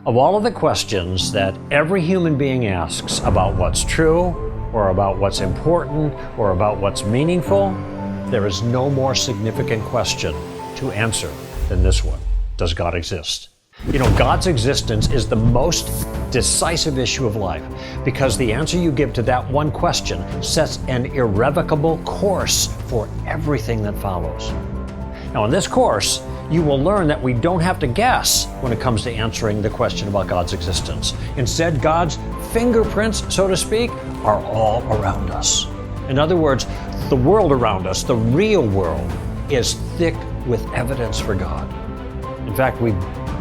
Of all of the questions that every human being asks about what's true, or about what's important, or about what's meaningful, there is no more significant question to answer than this one. Does God exist? You know, God's existence is the most decisive issue of life because the answer you give to that one question sets an irrevocable course for everything that follows. Now, in this course, you will learn that we don't have to guess when it comes to answering the question about God's existence. Instead, God's fingerprints, so to speak, are all around us. In other words, the world around us, the real world, is thick with evidence for God. In fact, we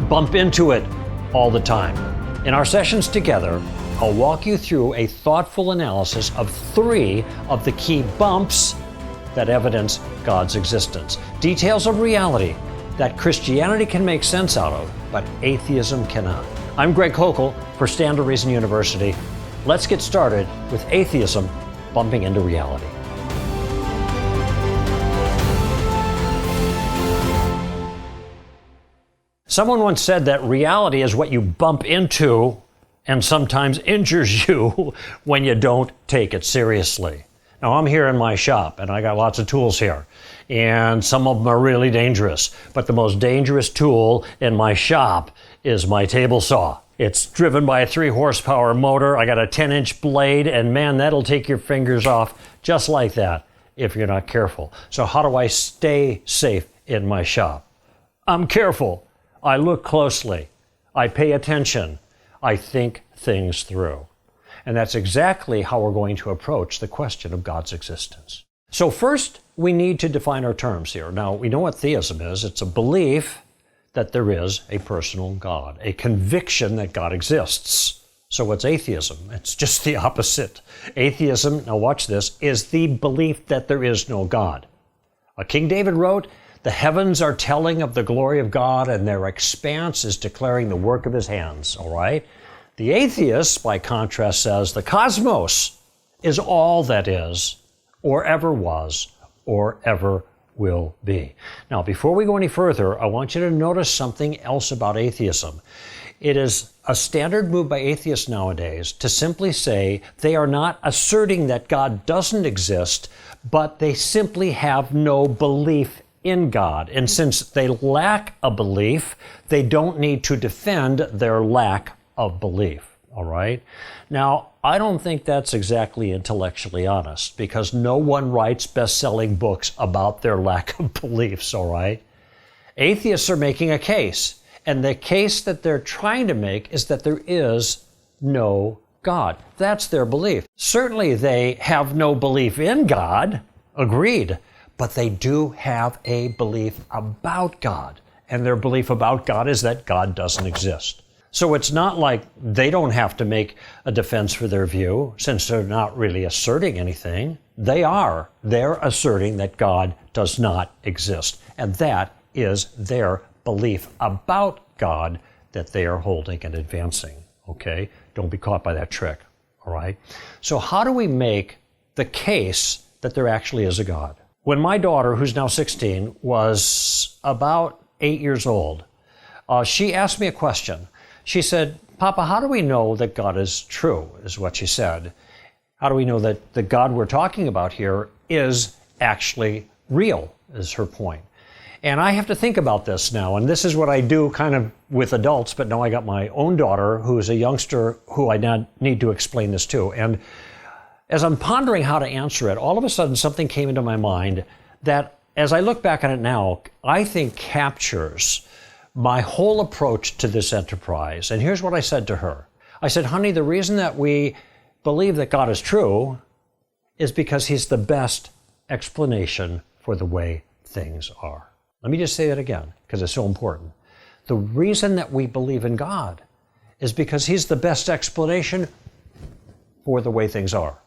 bump into it all the time. In our sessions together, I'll walk you through a thoughtful analysis of 3 of the key bumps that evidence God's existence. Details of reality that Christianity can make sense out of, but atheism cannot. I'm Greg Kokel for Stand to Reason University. Let's get started with atheism bumping into reality. Someone once said that reality is what you bump into and sometimes injures you when you don't take it seriously. Now, I'm here in my shop, and I got lots of tools here, and some of them are really dangerous. But the most dangerous tool in my shop is my table saw. It's driven by a 3-horsepower motor. I got a 10-inch blade, and man, that'll take your fingers off just like that if you're not careful. So how do I stay safe in my shop? I'm careful. I look closely. I pay attention. I think things through. And that's exactly how we're going to approach the question of God's existence. So first, we need to define our terms here. Now, we know what theism is. It's a belief that there is a personal God, a conviction that God exists. So what's atheism? It's just the opposite. Atheism, now watch this, is the belief that there is no God. King David wrote, "The heavens are telling of the glory of God, and their expanse is declaring the work of his hands." All right? The atheist, by contrast, says the cosmos is all that is, or ever was, or ever will be. Now, before we go any further, I want you to notice something else about atheism. It is a standard move by atheists nowadays to simply say they are not asserting that God doesn't exist, but they simply have no belief in God. And since they lack a belief, they don't need to defend their lack of belief, all right? Now, I don't think that's exactly intellectually honest because no one writes best-selling books about their lack of beliefs, all right? Atheists are making a case, and the case that they're trying to make is that there is no God. That's their belief. Certainly they have no belief in God, agreed, but they do have a belief about God, and their belief about God is that God doesn't exist. So it's not like they don't have to make a defense for their view, since they're not really asserting anything. They are. They're asserting that God does not exist. And that is their belief about God that they are holding and advancing. Okay? Don't be caught by that trick. All right? So how do we make the case that there actually is a God? When my daughter, who's now 16, was about 8 years old, she asked me a question. She said, "Papa, how do we know that God is true?" is what she said. How do we know that the God we're talking about here is actually real, is her point. And I have to think about this now, and this is what I do kind of with adults, but now I got my own daughter who's a youngster who I now need to explain this to. And as I'm pondering how to answer it, all of a sudden something came into my mind that, as I look back on it now, I think captures my whole approach to this enterprise. And here's what I said to her. I said, "Honey, the reason that we believe that God is true is because he's the best explanation for the way things are." Let me just say that again, because it's so important. The reason that we believe in God is because he's the best explanation for the way things are.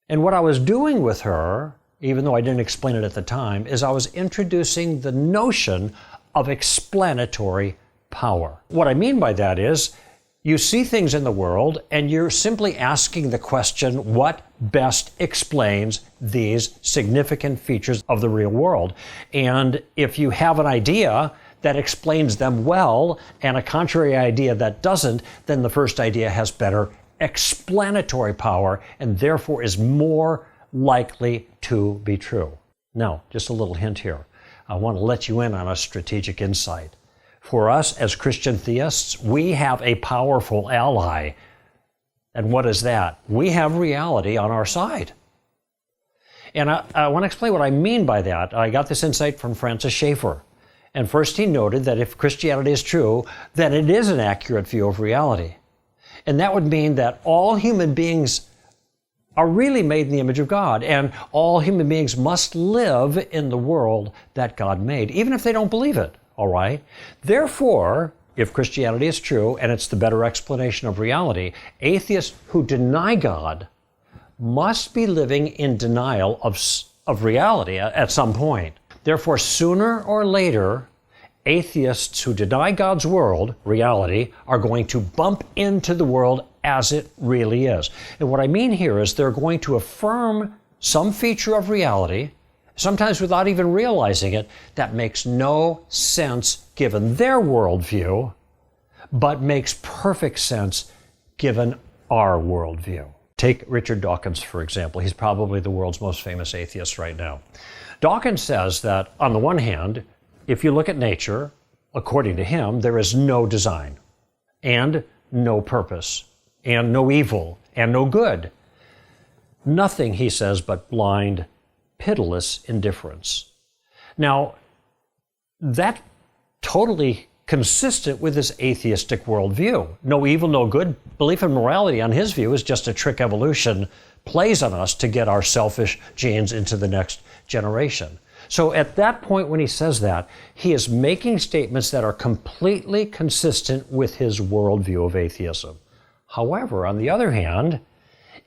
And what I was doing with her, even though I didn't explain it at the time, is I was introducing the notion of explanatory power. What I mean by that is you see things in the world and you're simply asking the question, what best explains these significant features of the real world? And if you have an idea that explains them well and a contrary idea that doesn't, then the first idea has better explanatory power and therefore is more likely to be true. Now, just a little hint here. I want to let you in on a strategic insight. For us as Christian theists, we have a powerful ally. And what is that? We have reality on our side. And I want to explain what I mean by that. I got this insight from Francis Schaeffer. And first he noted that if Christianity is true, then it is an accurate view of reality. And that would mean that all human beings are really made in the image of God, and all human beings must live in the world that God made, even if they don't believe it, all right? Therefore, if Christianity is true, and it's the better explanation of reality, atheists who deny God must be living in denial of reality at some point. Therefore, sooner or later, atheists who deny God's world, reality, are going to bump into the world as it really is. And what I mean here is they're going to affirm some feature of reality, sometimes without even realizing it, that makes no sense given their worldview, but makes perfect sense given our worldview. Take Richard Dawkins, for example. He's probably the world's most famous atheist right now. Dawkins says that, on the one hand, if you look at nature, according to him, there is no design, and no purpose, and no evil, and no good. Nothing, he says, but blind, pitiless indifference. Now, that's totally consistent with his atheistic worldview. No evil, no good. Belief in morality, on his view, is just a trick evolution plays on us to get our selfish genes into the next generation. So at that point when he says that, he is making statements that are completely consistent with his worldview of atheism. However, on the other hand,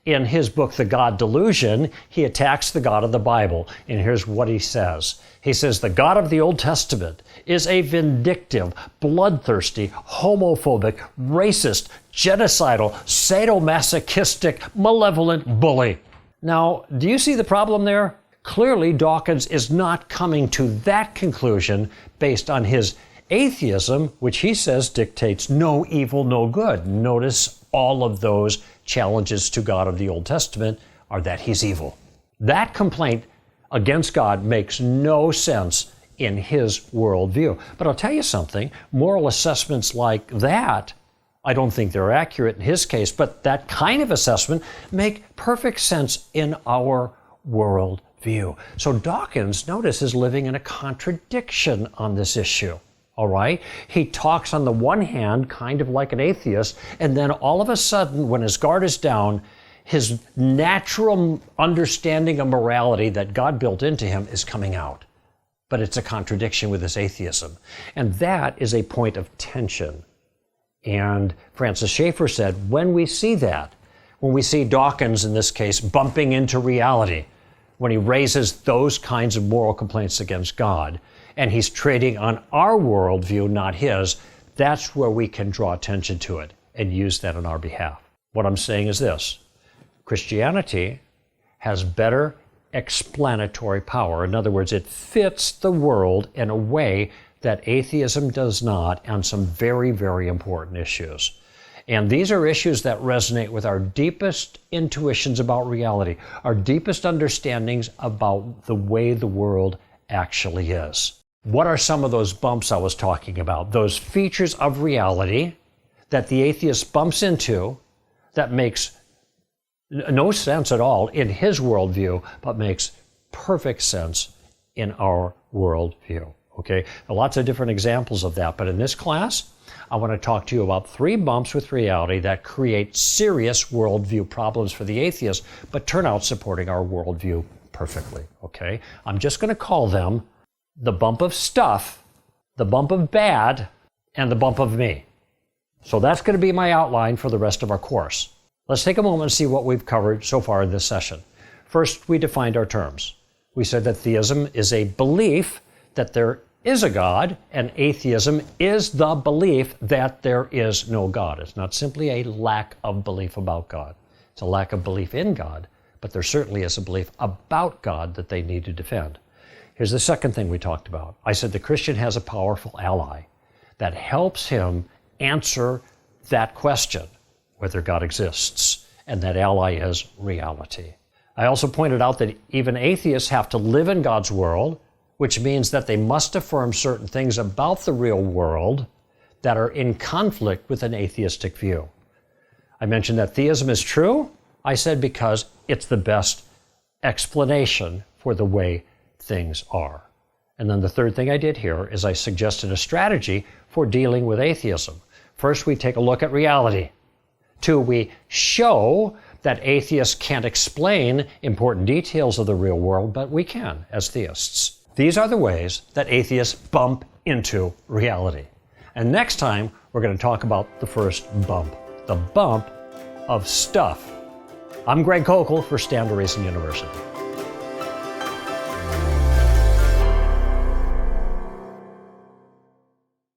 in his book, The God Delusion, he attacks the God of the Bible. And here's what he says. He says, the God of the Old Testament is a vindictive, bloodthirsty, homophobic, racist, genocidal, sadomasochistic, malevolent bully. Now, do you see the problem there? Clearly, Dawkins is not coming to that conclusion based on his atheism, which he says dictates no evil, no good. Notice all of those challenges to God of the Old Testament are that he's evil. That complaint against God makes no sense in his worldview. But I'll tell you something, moral assessments like that, I don't think they're accurate in his case, but that kind of assessment make perfect sense in our worldview. So Dawkins, notice, is living in a contradiction on this issue. All right? He talks on the one hand kind of like an atheist, and then all of a sudden, when his guard is down, his natural understanding of morality that God built into him is coming out. But it's a contradiction with his atheism. And that is a point of tension. And Francis Schaeffer said, when we see that, when we see Dawkins, in this case, bumping into reality, when he raises those kinds of moral complaints against God, and he's trading on our worldview, not his, that's where we can draw attention to it and use that on our behalf. What I'm saying is this: Christianity has better explanatory power. In other words, it fits the world in a way that atheism does not on some very, very important issues. And these are issues that resonate with our deepest intuitions about reality, our deepest understandings about the way the world actually is. What are some of those bumps I was talking about? Those features of reality that the atheist bumps into that makes no sense at all in his worldview, but makes perfect sense in our worldview. Okay? Lots of different examples of that, but in this class, I want to talk to you about 3 bumps with reality that create serious worldview problems for the atheist, but turn out supporting our worldview perfectly. Okay? I'm just going to call them the bump of stuff, the bump of bad, and the bump of me. So that's going to be my outline for the rest of our course. Let's take a moment and see what we've covered so far in this session. First, we defined our terms. We said that theism is a belief that there is a God, and atheism is the belief that there is no God. It's not simply a lack of belief about God. It's a lack of belief in God, but there certainly is a belief about God that they need to defend. Here's the second thing we talked about. I said the Christian has a powerful ally that helps him answer that question, whether God exists, and that ally is reality. I also pointed out that even atheists have to live in God's world, which means that they must affirm certain things about the real world that are in conflict with an atheistic view. I mentioned that theism is true. I said because it's the best explanation for the way things are. And then the third thing I did here is I suggested a strategy for dealing with atheism. First, we take a look at reality. Two, we show that atheists can't explain important details of the real world, but we can as theists. These are the ways that atheists bump into reality. And next time, we're going to talk about the first bump, the bump of stuff. I'm Greg Kokel for Stand to Reason University.